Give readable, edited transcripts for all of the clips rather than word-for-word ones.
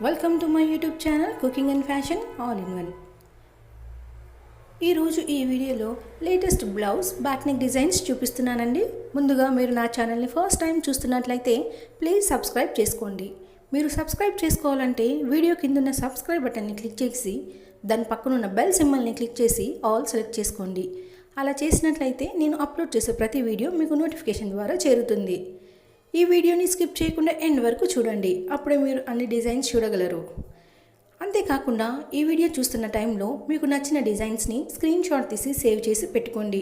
Welcome to my YouTube channel cooking and fashion all in one. ఈరోజు ఈ వీడియోలో latest blouse back neck designs చూపిస్తున్నానండి. ముందుగా మీరు నా ఛానల్ని ఫస్ట్ టైం చూస్తున్నట్లయితే ప్లీజ్ సబ్స్క్రైబ్ చేసుకోండి. మీరు సబ్స్క్రైబ్ చేసుకోవాలంటే వీడియో కింద ఉన్న సబ్స్క్రైబ్ బటన్ని క్లిక్ చేసి దాని పక్కన ఉన్న బెల్ సింబల్ని క్లిక్ చేసి ఆల్ సెలెక్ట్ చేసుకోండి. అలా చేసినట్లయితే నేను అప్లోడ్ చేసే ప్రతి వీడియో మీకు నోటిఫికేషన్ ద్వారా చేరుతుంది. ఈ వీడియోని స్కిప్ చేయకుండా ఎండ్ వరకు చూడండి, అప్పుడే మీరు అన్ని డిజైన్స్ చూడగలరు. అంతేకాకుండా ఈ వీడియో చూస్తున్న టైంలో మీకు నచ్చిన డిజైన్స్ని స్క్రీన్ షాట్ తీసి సేవ్ చేసి పెట్టుకోండి.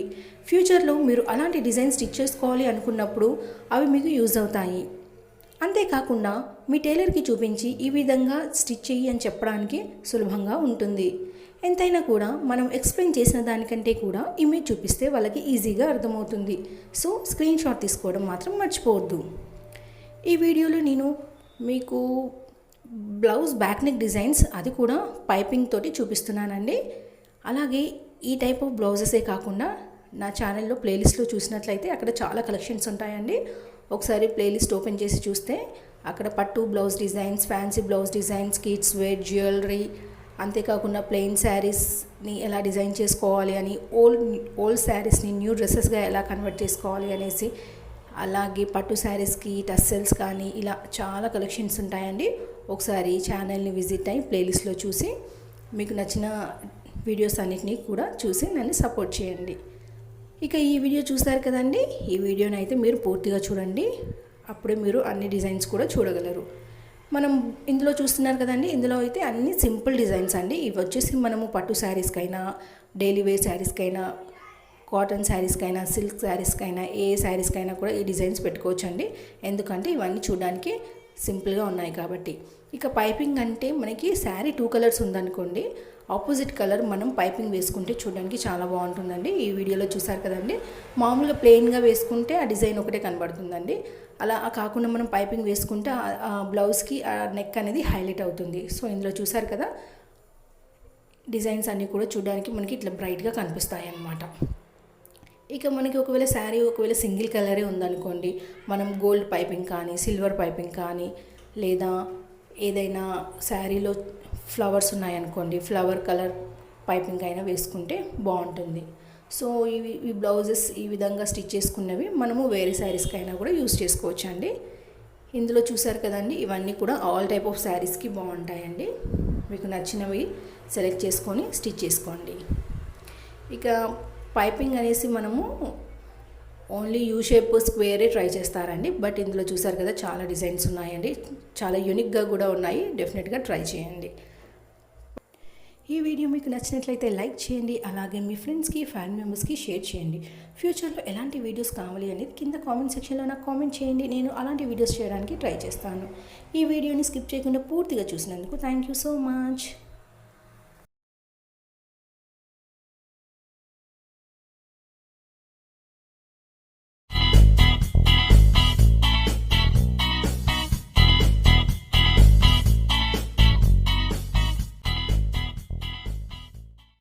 ఫ్యూచర్లో మీరు అలాంటి డిజైన్స్ స్టిచ్ చేసుకోవాలి అనుకున్నప్పుడు అవి మీకు యూజ్ అవుతాయి. అంతేకాకుండా మీ టైలర్కి చూపించి ఈ విధంగా స్టిచ్ చెయ్యి అని చెప్పడానికి సులభంగా ఉంటుంది. ఎంతైనా కూడా మనం ఎక్స్ప్లెయిన్ చేసిన దానికంటే కూడా ఇమేజ్ చూపిస్తే వాళ్ళకి ఈజీగా అర్థమవుతుంది. సో స్క్రీన్ షాట్ తీసుకోవడం మాత్రం మర్చిపోవద్దు. ఈ వీడియోలో నేను మీకు బ్లౌజ్ బ్యాక్ నెక్ డిజైన్స్ అది కూడా పైపింగ్ తోటి చూపిస్తున్నానండి. అలాగే ఈ టైప్ ఆఫ్ బ్లౌజెసే కాకుండా నా ఛానల్లో ప్లేలిస్ట్లో చూసినట్లయితే అక్కడ చాలా కలెక్షన్స్ ఉంటాయండి. ఒకసారి ప్లేలిస్ట్ ఓపెన్ చేసి చూస్తే అక్కడ పట్టు blouse designs, fancy blouse designs, kids wear, jewellery, అంతేకాకుండా ప్లెయిన్ శారీస్ని ఎలా డిజైన్ చేసుకోవాలి అని, ఓల్డ్ శారీస్ని న్యూ డ్రెస్సెస్గా ఎలా కన్వర్ట్ చేసుకోవాలి అనేసి, అలాగే పట్టు శారీస్కి టస్సెల్స్ కానీ ఇలా చాలా కలెక్షన్స్ ఉంటాయండి. ఒకసారి ఛానల్ని విజిట్ అయ్యి ప్లేలిస్ట్లో చూసి మీకు నచ్చిన వీడియోస్ అన్నిటినీ కూడా చూసి నన్ను సపోర్ట్ చేయండి. ఇక ఈ వీడియో చూస్తారు కదండి, ఈ వీడియోని అయితే మీరు పూర్తిగా చూడండి, అప్పుడే మీరు అన్ని డిజైన్స్ కూడా చూడగలరు. మనం ఇందులో చూస్తున్నారు కదండి, ఇందులో అయితే అన్ని సింపుల్ డిజైన్స్ అండి. ఇవి వచ్చేసి మనము పట్టు శారీస్కైనా, డైలీ వేర్ శారీస్కైనా, కాటన్ శారీస్కైనా, సిల్క్ శారీస్కైనా, ఏ శారీస్కైనా కూడా ఈ డిజైన్స్ పెట్టుకోవచ్చు అండి. ఎందుకంటే ఇవన్నీ చూడడానికి సింపుల్గా ఉన్నాయి కాబట్టి. ఇక పైపింగ్ అంటే మనకి శారీ 2 కలర్స్ ఉందనుకోండి, ఆపోజిట్ కలర్ మనం పైపింగ్ వేసుకుంటే చూడడానికి చాలా బాగుంటుందండి. ఈ వీడియోలో చూసారు కదండి, మామూలుగా ప్లెయిన్గా వేసుకుంటే ఆ డిజైన్ ఒకటే కనబడుతుందండి. అలా కాకుండా మనం పైపింగ్ వేసుకుంటే ఆ బ్లౌజ్కి ఆ నెక్ అనేది హైలైట్ అవుతుంది. సో ఇందులో చూసారు కదా, డిజైన్స్ అన్నీ కూడా చూడడానికి మనకి ఇట్లా బ్రైట్గా కనిపిస్తాయి అన్నమాట. ఇక మనకి ఒకవేళ శారీ సింగిల్ కలరే ఉందనుకోండి, మనం గోల్డ్ పైపింగ్ కానీ, సిల్వర్ పైపింగ్ కానీ, లేదా ఏదైనా శారీలో ఫ్లవర్స్ ఉన్నాయనుకోండి, ఫ్లవర్ కలర్ పైపింగ్ అయినా వేసుకుంటే బాగుంటుంది. సో ఈ బ్లౌజెస్ ఈ విధంగా స్టిచ్ చేసుకున్నవి మనము వేరే శారీస్కి అయినా కూడా యూస్ చేసుకోవచ్చు అండి. ఇందులో చూసారు కదండి, ఇవన్నీ కూడా ఆల్ టైప్ ఆఫ్ శారీస్కి బాగుంటాయండి. మీకు నచ్చినవి సెలెక్ట్ చేసుకొని స్టిచ్ చేసుకోండి. ఇక పైపింగ్ అనేసి మనము ఓన్లీ యూ షేప్, స్క్వేరే ట్రై చేస్తారండి. బట్ ఇందులో చూసారు కదా, చాలా డిజైన్స్ ఉన్నాయండి, చాలా యూనిక్గా కూడా ఉన్నాయి. డెఫినెట్గా ట్రై చేయండి. ఈ వీడియో మీకు నచ్చినట్లయితే లైక్ చేయండి, అలాగే మీ ఫ్రెండ్స్కి, ఫ్యామిలీ మెంబర్స్కి షేర్ చేయండి. ఫ్యూచర్లో ఎలాంటి వీడియోస్ కావాలి అనేది కింద కామెంట్ సెక్షన్లో నాకు కామెంట్ చేయండి. నేను అలాంటి వీడియోస్ చేయడానికి ట్రై చేస్తాను. ఈ వీడియోని స్కిప్ చేయకుండా పూర్తిగా చూసినందుకు థ్యాంక్ యూ సో మచ్.